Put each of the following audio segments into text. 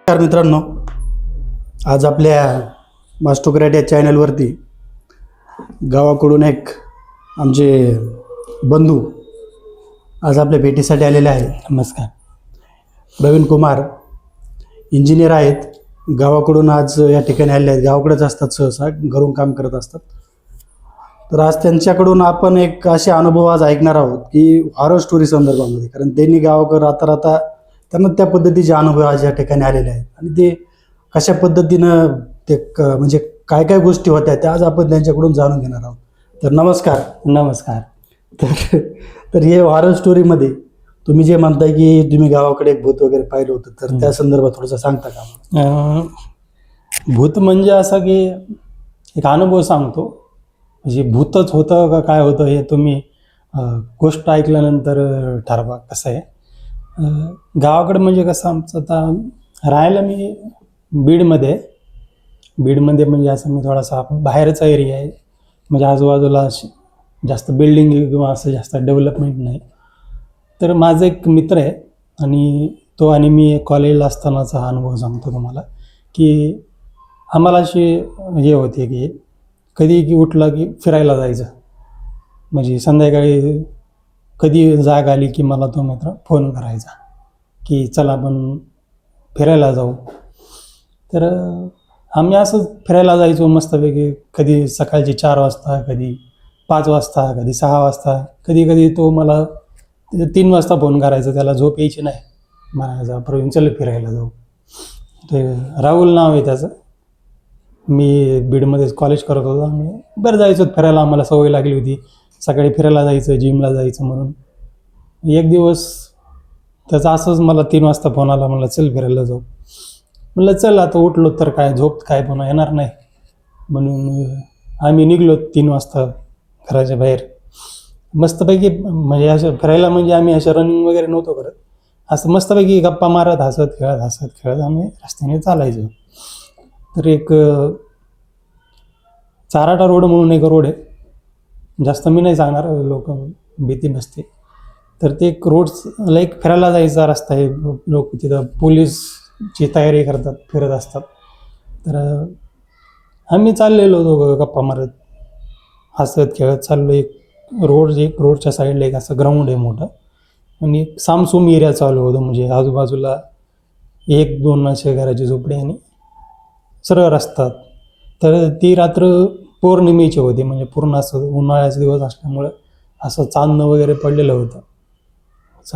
नमस्कार मित्रांनो, आज आपल्या मास्टोक्रेट या चॅनलवरती गावाकडून एक आमचे बंधू आज आपल्या भेटीसाठी आलेले आहेत. नमस्कार. प्रवीण कुमार इंजिनियर आहेत. गावाकडून आज या ठिकाणी आलेले आहेत. गावाकडेच असतात, सहसा घरून काम करत असतात. तर आज त्यांच्याकडून आपण एक असे अनुभव आज ऐकणार आहोत की हॉरर स्टोरी संदर्भामध्ये, कारण त्यांनी गावाकडे राहता राहता त्यांना त्या पद्धतीचे अनुभव आज या ठिकाणी आलेले आहेत आणि ते कशा पद्धतीनं ते म्हणजे काय काय गोष्टी होत्या त्या आज आपण त्यांच्याकडून जाणून घेणार आहोत. तर नमस्कार. नमस्कार. तर हे हॉरर स्टोरीमध्ये तुम्ही जे म्हणताय की तुम्ही गावाकडे एक भूत वगैरे पाहिलं होतं, तर त्या संदर्भात थोडंसं सांगता का? भूत म्हणजे असं की एक अनुभव सांगतो, म्हणजे भूतच होतं का काय होतं हे तुम्ही गोष्ट ऐकल्यानंतर ठरवा. कसं आहे, गावाकडे म्हणजे कसं आमचं आता राहायला मी बीडमध्ये म्हणजे असं मी थोडासा बाहेरचा एरिया आहे, म्हणजे आजूबाजूला जास्त बिल्डिंग किंवा असं जास्त डेव्हलपमेंट नाही. तर माझं एक मित्र आहे आणि तो आणि मी कॉलेजला असतानाचा हा अनुभव सांगतो तुम्हाला की आम्हाला अशी हे होते की कधी की उठलं की फिरायला जायचं, म्हणजे संध्याकाळी कधी जाग आली की मला तो मित्र फोन करायचा की चला आपण फिरायला जाऊ. तर आम्ही असं फिरायला जायचो मस्तपैकी, कधी सकाळची 4 वाजता, कधी 5 वाजता, कधी 6 वाजता, कधी कधी तो मला 3 वाजता फोन करायचा, त्याला झोप यायची नाही, म्हणायचा प्रवीण चल फिरायला जाऊ. ते राहुल नाव आहे त्याचं. मी बीडमध्येच कॉलेज करत होतो. आम्ही बरं जायचो फिरायला, आम्हाला सवय लागली होती सकाळी फिरायला जायचं, जिमला जायचं म्हणून. एक दिवस त्याचा असंच मला 3 वाजता फोन आला, म्हणलं चल फिरायला जाऊ. म्हणलं चल, आता उठलो तर काय झोप काय पुन्हा येणार नाही, म्हणून आम्ही निघलो 3 वाजता घराच्या बाहेर. मस्तपैकी म्हणजे असं फिरायला, म्हणजे आम्ही असं रनिंग वगैरे नव्हतो करत, असं मस्तपैकी गप्पा मारत हसत खेळत आम्ही रस्त्याने चालायचो. तर एक चाराटा रोड म्हणून एक रोड आहे, जास्त मी नाही सांगणार, लोक भीती बसते. तर ते एक रोडला एक फिरायला जायचा रस्ता आहे, लोक तिथं पोलीसची तयारी करतात, फिरत असतात. तर आम्ही चाललेलो दोघं गप्पा मारत हसत खेळत चाललो. एक रोडच्या साईडला एक असं ग्राउंड आहे मोठं, आणि सामसूम एरिया चालू होतं, म्हणजे आजूबाजूला 1-2 असे घराची झोपडी आणि सरळ रस्ता. तर ती रात्र पौर्णिमेची होती, म्हणजे पूर्ण असं उन्हाळ्याचा दिवस असल्यामुळं असं चांदणं वगैरे पडलेलं होतं,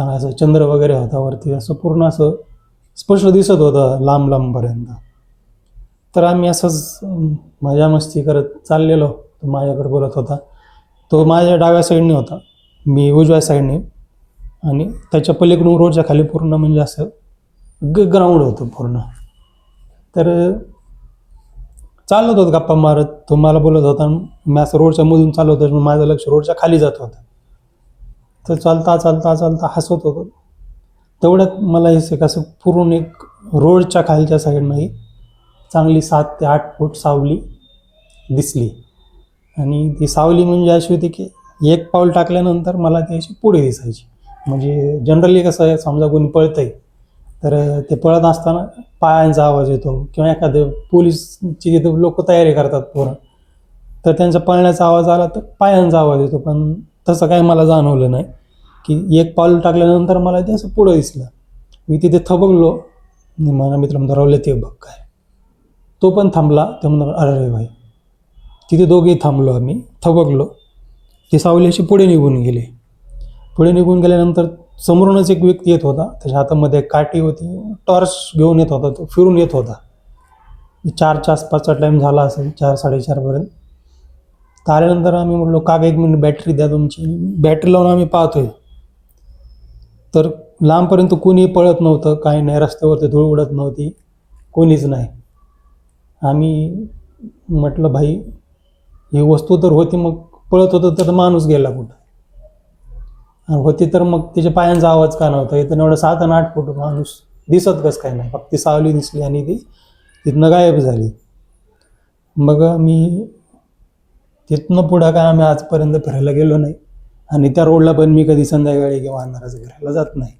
असं चंद्र वगैरे होता वरती, असं पूर्ण असं स्पष्ट दिसत होतं लांबपर्यंत. तर आम्ही असंच मजा मस्ती करत चाललेलो. तो माझ्याकडे बोलत होता, तो माझ्या डाव्या साईडने होता, मी उजव्या साईडने, आणि त्याच्या पलीकडून रोडच्या खाली पूर्ण म्हणजे असं ग्राउंड होतं पूर्ण. तर चालत होतं गप्पा मारत, तो मला बोलत होता, मी असं रोडच्या मधून चालवत होतो, माझं लक्ष रोडच्या खाली जात होतं. तर चालता हसत होतो. तेवढ्यात मला हे कसं पूर्ण एक रोडच्या खालच्या साईडनंही चांगली 7 ते 8 फूट सावली दिसली. आणि ती सावली म्हणजे अशी होती की एक पाऊल टाकल्यानंतर मला ती अशी पुढे दिसायची. म्हणजे जनरली कसं आहे, समजा कोणी पळतंय तर ते पळत असताना पायांचा आवाज येतो, किंवा एखादं पोलीसची तिथं लोक तयारी करतात पोरं, तर त्यांचा पळण्याचा आवाज आला तर पायांचा आवाज येतो. पण तसं काही मला जाणवलं नाही, की एक पाऊल टाकल्यानंतर मला ते असं पुढं दिसलं. मी तिथे थबकलो. माझा मित्र म्हणतो राहुल ते बघ काय. तो पण थांबला. ते म्हणतो अरे भाई. तिथे दोघेही थांबलो, आम्ही थबकलो. ती सावली अशी पुढे निघून गेली. पुढे निघून गेल्यानंतर समोरूनच एक व्यक्ती येत होता, त्याच्या हातामध्ये काठी होती, टॉर्च घेऊन येत होता, तो फिरून येत होता. 4च्या आसपासचा टाईम झाला असेल, 4-4:30पर्यंत. तर आल्यानंतर आम्ही म्हटलो काका 1 मिनिट बॅटरी द्या तुमची. बॅटरी लावून आम्ही पाहतोय, तर लांबपर्यंत कोणी पळत नव्हतं, काही नाही, रस्त्यावरती धूळ उडत नव्हती, कोणीच नाही. आम्ही म्हटलं भाई ही वस्तू तर होती, मग पळत होतं तर माणूस गेला कुठं होती, तर मग त्याच्या पायांचा आवाज का नव्हता. इथं एवढं 7 आणि 8 फूट माणूस दिसत कसं काय नाही, फक्त ती सावली दिसली आणि ती तिथनं गायब झाली. मग मी तिथनं पुढं काय आम्ही आजपर्यंत फिरायला गेलो नाही, आणि त्या रोडला पण मी कधी संध्याकाळी किंवा अंधाराचं फिरायला जात नाही.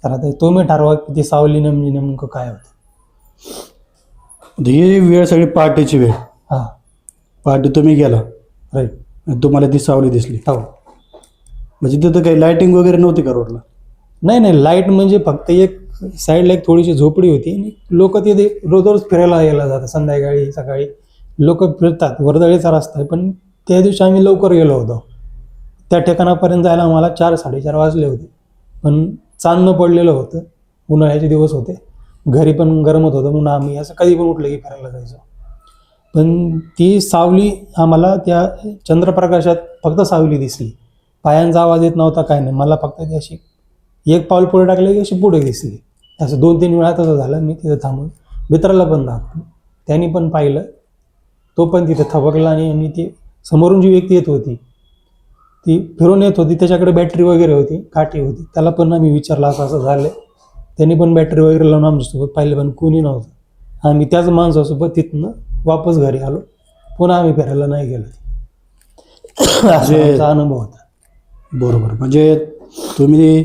तर आता तुम्ही ठरवा की ती सावली नेमकं काय होतं. ही वेळ सगळी पहाटेची वेळ, हां पहाटे तुम्ही गेला राईट. आणि तुम्हाला ती सावली दिसली, हो. म्हणजे तिथं काही लाईटिंग वगैरे नव्हती का रोडला? नाही नाही, लाईट म्हणजे फक्त एक साईडला एक थोडीशी झोपडी होती आणि लोक तिथे रोज रोज फिरायला यायला जातात. संध्याकाळी सकाळी लोक फिरतात. वर्दळीचा रस्ता आहे, पण त्या दिवशी आम्ही लवकर गेलो होतो. त्या ठिकाणापर्यंत जायला आम्हाला 4-4:30 वाजले होते. पण चांदणं पडलेलं होतं, उन्हाळ्याचे दिवस होते, घरी पण गरमत होतं, म्हणून आम्ही असं कधी पण उठलं की फिरायला जायचो. पण ती सावली आम्हाला त्या चंद्रप्रकाशात फक्त सावली दिसली. पायांचा आवाज येत नव्हता, काय नाही. मला फक्त ती अशी एक पाऊल पुढे टाकलं की अशी पुढे दिसली. असं 2-3 वेळा तसं झालं. मी तिथं थांबून मित्राला पण दाखवलं, त्यांनी पण पाहिलं. तो पण तिथं थबकला आणि ती समोरून जी व्यक्ती येत होती ती फिरून येत होती, त्याच्याकडे बॅटरी वगैरे होती, काठी होती. त्याला पण आम्ही विचारलं असं असं झालं. त्यांनी पण बॅटरी वगैरे लावून आमच्यासोबत पाहिलं, पण कोणी नव्हतं. आम्ही त्याच माणसासोबत तिथनं वापस घरी आलो. पुन्हा आम्ही फिरायला नाही गेलो. असा आमचा अनुभव होता. बरोबर, म्हणजे तुम्ही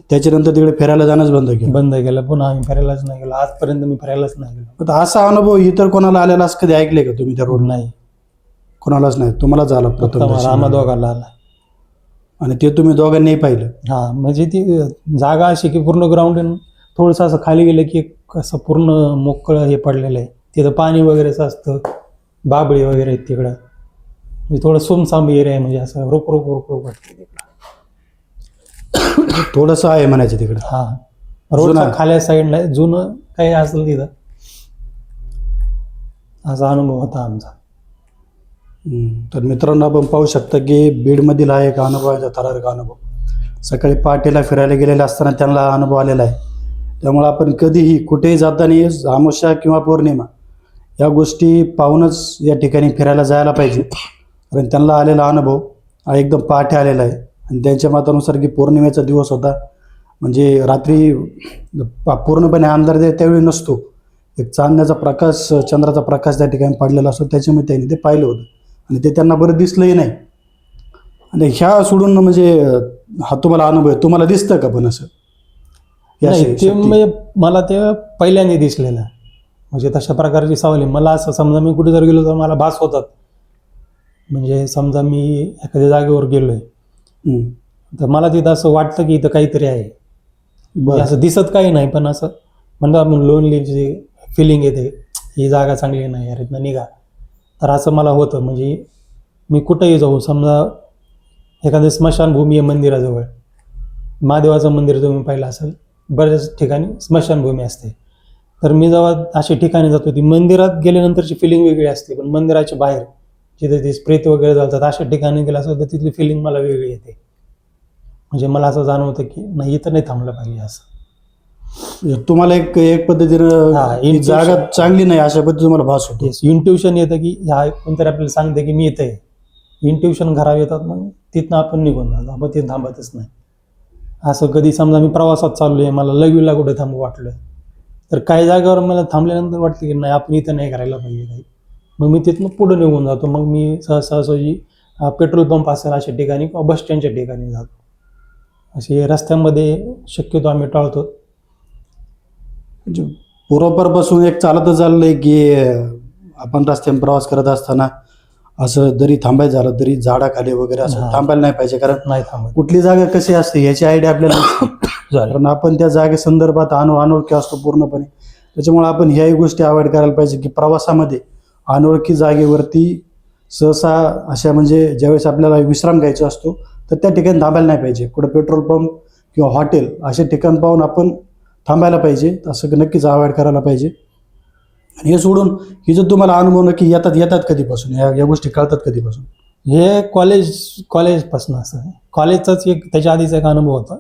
त्याच्यानंतर तिकडे फिरायला जाणंच बंद केलं. पुन्हा आम्ही फिरायलाच नाही गेलो. आजपर्यंत मी फिरायलाच नाही गेलो. आता असा अनुभव इतर कोणाला आलेला असं कधी ऐकले का तुम्ही त्या रोड? नाही, कोणालाच नाही, तुम्हालाच आला फक्त प्रथम मला आम्हा दोघांना आला. आणि ते तुम्ही दोघांनी पाहिलं? हां, म्हणजे ती जागा अशी की पूर्ण ग्राउंड थोडंसं असं खाली गेलं की एक असं पूर्ण मोकळं हे पडलेलं आहे. तिथं पाणी वगैरेच असतं, बाबळी वगैरे आहेत तिकडं. म्हणजे थोडं सुमसाम एरिया आहे, म्हणजे असं रोक रोक रोक रोक वाटतं तिकडं. थोडंसं आहे म्हणायचं तिकडं. हां, रोडच्या खाल्या साईडला जुनं काही असेल तिथं. असा अनुभव होता आमचा. तर मित्रांनो, आपण पाहू शकता की बीडमधील हा एक अनुभव आहे, थरारक अनुभव. सकाळी पहाटेला फिरायला गेलेला असताना त्यांना अनुभव आलेला आहे. त्यामुळे आपण कधीही कुठेही जाताना अमावस्या किंवा पौर्णिमा या गोष्टी पाहूनच या ठिकाणी फिरायला जायला पाहिजे. कारण त्यांना आलेला अनुभव हा एकदम पहाटे आलेला आहे आणि त्यांच्या मतानुसार की पौर्णिमेचा दिवस होता, म्हणजे रात्री पूर्णपणे अंधार त्यावेळी नसतो, एक चांदण्याचा प्रकाश, चंद्राचा प्रकाश त्या ठिकाणी पडलेला असतो. त्याच्यामुळे त्यांनी ते पाहिलं होतं आणि ते त्यांना बरं दिसलंही नाही. आणि ह्या सोडून म्हणजे हा तुम्हाला अनुभव आहे, तुम्हाला दिसतं का पण असं? नाही, ते म्हणजे मला ते पहिल्यांदा दिसलेलं, म्हणजे तशा प्रकारची सावली मला असं समजा मी कुठे जर गेलो तर मला भास होतात. म्हणजे समजा मी एखाद्या जागेवर गेलोय तर मला तिथं असं वाटतं की इथं काहीतरी आहे. म्हणजे असं दिसत काही नाही, पण असं म्हणतात आपण लोनली जी फिलिंग येते, ही जागा चांगली नाही यार, इथनं निघा. तर असं मला होतं. म्हणजे मी कुठंही जाऊ, समजा एखादं स्मशानभूमी आहे मंदिराजवळ, महादेवाचं मंदिर तुम्ही पाहिलं असेल, बऱ्याच ठिकाणी स्मशानभूमी असते. तर मी जेव्हा अशा ठिकाणी जातो, ती मंदिरात गेल्यानंतरची फिलिंग वेगळी असते, पण मंदिराच्या बाहेर जिथे ते प्रेत वगैरे जातात अशा ठिकाणी गेलं असं तर तिथली फिलिंग मला वेगळी येते. म्हणजे मला असं जाणवतं की नाही, इथं नाही थांबलं पाहिजे असं. तुम्हाला एक एक पद्धतीनं जागा चांगली नाही अशा पद्धतीने तुम्हाला भास होतो. इंट्युशन येतं की ह्या कोणतरी आपल्याला सांगते की मी इथं आहे. इंट्युशन घरावर येतात, मग तिथनं आपण निघून जातो, आपण तिथं थांबतच नाही. असं कधी समजा मी प्रवासात चाललो आहे, मला लघवीला कुठे थांबू वाटलं तर काही जागेवर मला थांबल्यानंतर वाटतं की नाही, आपण इथं नाही करायला पाहिजे काही, मग मी तिथनं पुढं निघून जातो. मग मी सहजी पेट्रोल पंप असेल अशा ठिकाणी किंवा बस स्टँडच्या ठिकाणी जातो. असे रस्त्यामध्ये शक्यतो आम्ही टाळतो. म्हणजे पूर्वापारपासून एक चालतच चाललंय की आपण रस्त्याने प्रवास करत असताना असं जरी थांबायचं झालं तरी झाडाखाली वगैरे असं थांबायला नाही पाहिजे. कारण नाही थांबत. कुठली जागा कशी असते याची आयडिया आपल्याला नसते. कारण आपण त्या जागेसंदर्भात अनोळखी असतो पूर्णपणे. त्याच्यामुळे आपण ह्याही गोष्टी अवॉइड करायला पाहिजे की प्रवासामध्ये अनोळखी जागेवरती सहसा अशा म्हणजे ज्यावेळेस आपल्याला विश्राम घ्यायचा असतो तर त्या ठिकाणी थांबायला नाही पाहिजे. कुठं पेट्रोल पंप किंवा हॉटेल असे ठिकाण पाहून आपण थांबायला पाहिजे. असं नक्कीच अवॉइड करायला पाहिजे. आणि हे सोडून ही जर तुम्हाला अनुभव नक्की येतात कधीपासून, या गोष्टी कळतात कधीपासून? हे कॉलेजपासून असं आहे. कॉलेजचाच एक त्याच्या आधीचा एक अनुभव होता.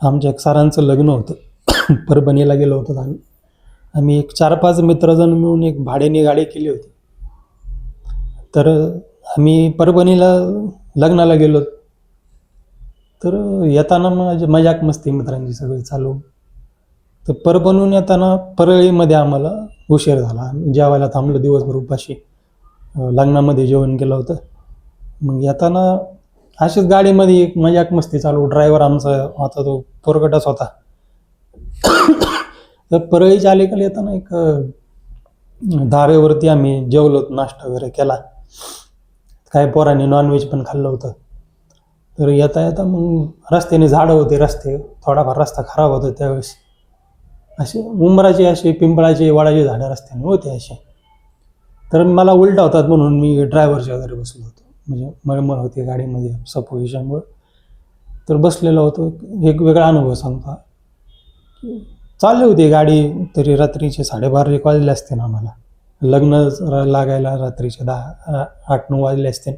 आमच्या एक सरांचं लग्न होतं, परभणीला गेलो होतो आम्ही एक 4-5 मित्रजण मिळून एक भाड्याने गाडी केली होती. तर आम्ही परभणीला लग्नाला गेलो. तर येताना मजाक मस्ती मित्रांची सगळी चालू. तर परभणीहून येताना परळीमध्ये आम्हाला उशीर झाला. आम्ही जेवायला थांबलो, दिवसभर उपाशी लग्नामध्ये जेवण केलं होतं. मग येताना अशीच गाडीमध्ये एक मजाक मस्ती चालू. ड्रायव्हर आमचा होता, तो पोरगटच होता. तर परळीच्या अलीकडे येताना एक धाब्यावरती आम्ही जेवलो, नाश्ता वगैरे केला. काही पोरांनी नॉनव्हेज पण खाल्लं होतं. तर येता येता मग रस्त्याने झाडं होते, रस्ते थोडाफार रस्ता खराब होता त्यावेळेस. असे उंबराचे, असे पिंपळाचे, वडाचे झाडं रस्त्याने होते असे. तर मला उलटा होतात म्हणून मी ड्रायव्हरच्या वगैरे बसलो होतो, म्हणजे मळमळ होती गाडीमध्ये सफोकेशनमुळे. तर बसलेलो होतो. एक वेगळा अनुभव सांगतो. चालली होती गाडी, तरी रात्रीचे 12:30 एक वाजले असते ना आम्हाला. लग्न लागायला रात्रीचे 8-9 वाजले असते.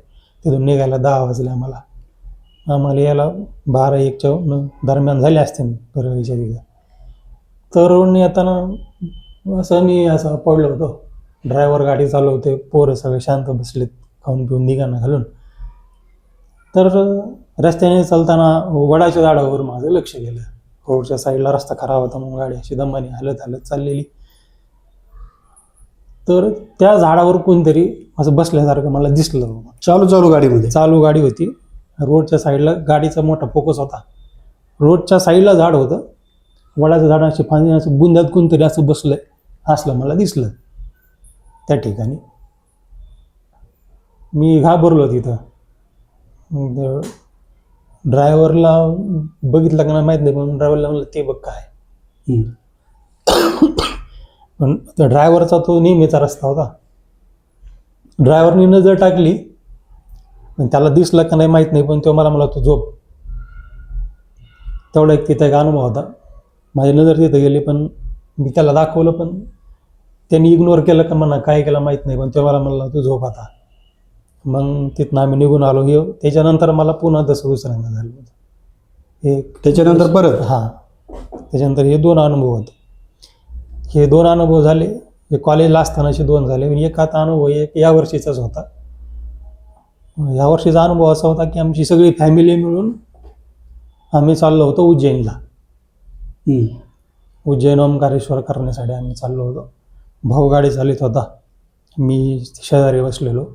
तिथून निघायला 10 वाजले आम्हाला. आम्हाला यायला 12-1च्या दरम्यान झाले असते परळीच्या तिथं. तर रोडने येताना असं पडलो होतो. ड्रायव्हर गाडी चालवते, पोरं सगळे शांत बसलेत, खाऊन पिऊन निघाणं घालून. तर रस्त्याने चालताना वडाच्या झाडावर माझं लक्ष गेलं. रोडच्या साईडला रस्ता खराब होता म्हणून गाडी अशी दमाने हलत चाललेली. तर त्या झाडावर कोणतरी असं बसल्यासारखं मला दिसलं. चालू गाडीमध्ये? चालू गाडी होती. रोडच्या साईडला गाडीचा मोठा फोकस होता. रोडच्या साईडला झाड होतं. वडाचं झाड अशी फांदी असं बुंद्यात कोणतरी असं बसलंय असलं मला दिसलं त्या ठिकाणी. मी घाबरलो तिथं. ड्रायव्हरला बघितलं का नाही माहीत नाही, पण ड्रायव्हरला म्हणलं ते बघ काय. पण त्या ड्रायव्हरचा तो नेहमीचा रस्ता होता. ड्रायव्हरनी नजर टाकली, पण त्याला दिसलं का नाही माहीत नाही, पण तो मला म्हणला तू झोप. तेवढा एक तिथं एक अनुभव होता. माझी नजर तिथं गेली, पण मी त्याला दाखवलं, पण त्यांनी इग्नोर केलं का म्हणा काय केलं माहीत नाही, पण तो मला म्हणला तू झोप आता. मग तिथनं आम्ही निघून आलो. हे त्याच्यानंतर मला पुन्हा तसं दुसऱ्यांदा झालं होतं. हे त्याच्यानंतर परत? हां, त्याच्यानंतर हे 2 अनुभव होते. हे 2 अनुभव झाले. हे कॉलेजला असतानाचे 2 झाले. एक आता अनुभव एक यावर्षीचाच होता. यावर्षीचा अनुभव असा होता की आमची सगळी फॅमिली मिळून आम्ही चाललो होतो उज्जैनला. उज्जैन ओंकारेश्वर करण्यासाठी आम्ही चाललो होतो. भाऊ गाडी चालित होता, मी शेजारी बसलेलो.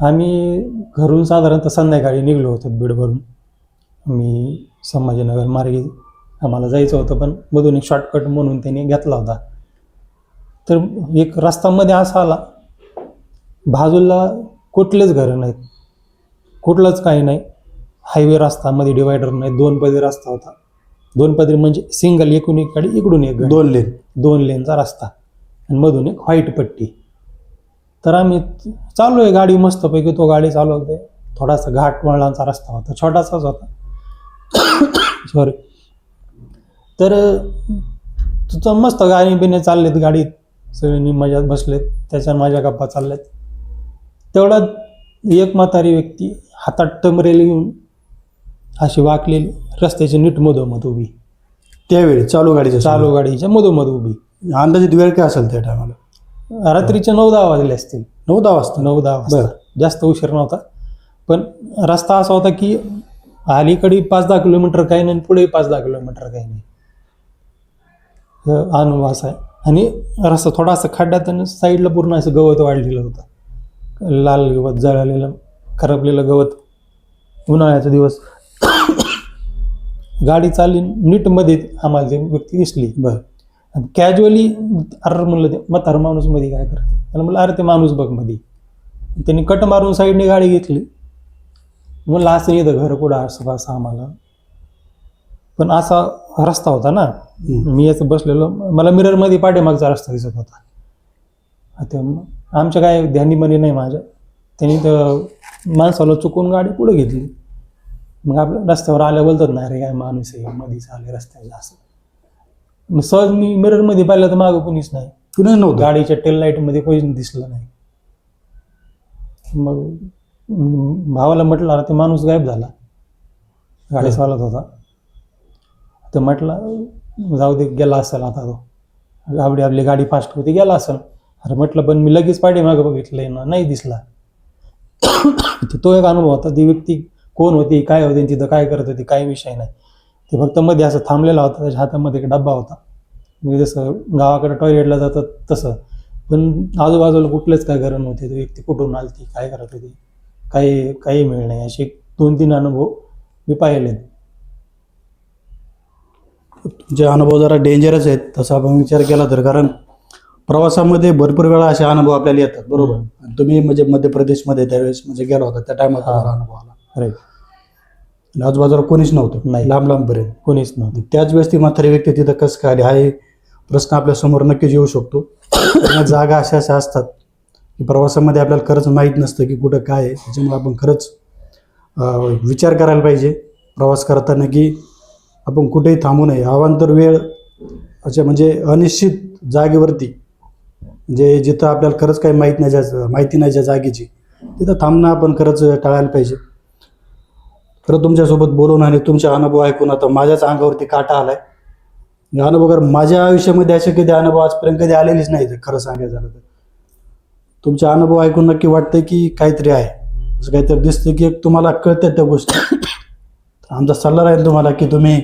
आम्ही घरून साधारणतः संध्याकाळी निघलो होतो बीडवरून. मी संभाजीनगर मार्गे आम्हाला जायचं होतं, पण मधून एक शॉर्टकट म्हणून त्यांनी घेतला होता. तर एक रस्त्यामध्ये असा आला, बाजूला कुठलेच घरं नाहीत, कुठलंच काही नाही. हायवे रस्ता, मध्ये डिवायडर नाही, 2 पदरी रस्ता होता. 2 पदरी म्हणजे सिंगल, एकूण एक गाडी इकडून एक गाडी, 2 लेनचा रस्ता आणि मधून एक व्हाईट पट्टी. तर आम्ही चालू आहे गाडी मस्तपैकी, तो गाडी चालवते. थोडासा घाट वळणाचा रस्ता होता, छोटासाच होता. सॉरी. तर तुझं मस्त गाडी बिने चाललेत गाडीत, सगळ्यांनी मजात बसलेत, त्याच्या माझ्या गप्पा चालल्यात. तेवढ्यात एक म्हातारी व्यक्ती हातात टमरेल घेऊन अशी वाकलेली रस्त्याची नीट मधोमध उभी. त्यावेळी चालू गाडीच्या मधोमध उभी. अंदाजित वेळ काय असेल त्या टायमाला? रात्रीचे 9-10 वाजले असतील. 9-10 वाजता? 9-10 वाजता. जास्त उशीर नव्हता. पण रस्ता असा होता की अलीकडे 5-10 किलोमीटर काही नाही, पुढे 5-10 किलोमीटर काही नाही. अनुभव असा आहे. आणि रस्ता थोडासा खड्ड्यात आणि साईडला पूर्ण असं गवत वाढलेलं होतं. लाल गवत, जळालेलं खरपलेलं गवत. उन्हाळ्याचा दिवस. गाडी चालली नीटमध्ये आम्हाला ती व्यक्ती दिसली. कॅज्युअली अरे म्हणलं ते म्हातारा माणूस मध्ये काय करते, त्याला म्हणलं अरे ते माणूस बघ मध्ये. त्यांनी कट मारून साईडने गाडी घेतली. म्हणलं असं येतं घर कुठं असं आम्हाला. पण असा रस्ता होता ना, मी याचं बसलेलो, मला मिररमध्ये पाठीमागचा रस्ता दिसत होता. आता आमच्या काय ध्यानीमध्ये नाही माझ्या, त्यांनी तर माणसाला चुकून गाडी पुढे घेतली. मग आपल्या रस्त्यावर आल्या बोलतात ना अरे काय माणूस आहे मध्येच आले रस्त्याच्या असं. मग सहज मी मिररमध्ये पाहिलं तर मागं कुणीच नाही, कुणीच नव्हतं. गाडीच्या टेल लाईटमध्ये कोणीच दिसलं नाही. मग भावाला म्हटलं अरे ते माणूस गायब झाला, गाडी चालत होता. तर म्हटलं जाऊ दे, गेला असेल आता तो, आपली गाडी फास्ट होती, गेला असेल. अरे म्हटलं पण मी लगेच पाठीमागं बघितलंय ना, नाही दिसला. तो एक अनुभव होता. ती व्यक्ती कोण होती, काय होती, तिथं काय करत होती, काही विषय नाही. ते फक्त मध्ये असं थांबलेला होता, त्याच्या हातामध्ये एक डब्बा होता. मी जसं गावाकडे टॉयलेटला जातात तसं, पण आजूबाजूला कुठलेच काय घरं नव्हते. ती व्यक्ती कुठून आली, काय करत होती, काही मिळ नाही. असे 2-3 अनुभव मी पाहिलेत. तुमचे अनुभव जरा डेंजरच आहेत तसा आपण विचार केला तर, कारण प्रवासामध्ये भरपूर वेळा असे अनुभव आपल्याला येतात, बरोबर. आणि तुम्ही म्हणजे मध्य प्रदेशमध्ये त्यावेळेस म्हणजे गेला होता, त्या टायमात अनुभव आला. राईट. आणि आजूबाजूला कोणीच नव्हतं, नाही. लांबपर्यंत कोणीच नव्हतं. त्याच वेळेस ती म्हातारी व्यक्ती तिथं कसं काय आली, हा एक प्रश्न आपल्या समोर नक्कीच येऊ शकतो. कारण जागा अशा असतात की प्रवासामध्ये आपल्याला खरंच माहीत नसतं की कुठं काय आहे. त्याच्यामुळे आपण खरंच विचार करायला पाहिजे प्रवास करताना की आपण कुठेही थांबू नये. अवांतर वेळ अशा म्हणजे अनिश्चित जागेवरती, म्हणजे जिथं आपल्याला खरंच काही माहिती नाही ज्या जागेची, तिथं थांबणं आपण खरंच टाळायला पाहिजे. खरं तुमच्यासोबत बोलून आणि तुमचे अनुभव ऐकून आता माझ्याच अंगावरती काटा आलाय. हे अनुभव कारण माझ्या आयुष्यामध्ये असे कधी अनुभव आजपर्यंत कधी आलेलेच नाही, खरं सांगायचं झालं तर. तुमचे अनुभव ऐकून नक्की वाटतं की काहीतरी आहे, असं काहीतरी दिसतं की तुम्हाला कळतात त्या गोष्टी. आमचा सल्ला राहील तुम्हाला की तुम्ही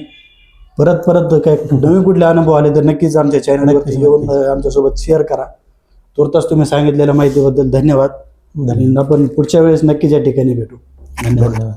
परत काय नवीन कुठले अनुभव आले तर नक्कीच आमच्या चॅनलवरती येऊन आमच्यासोबत शेअर करा. तुर्तास तुम्ही सांगितलेल्या माहितीबद्दल धन्यवाद. आणि आपण पुढच्या वेळेस नक्कीच या ठिकाणी भेटू. धन्यवाद.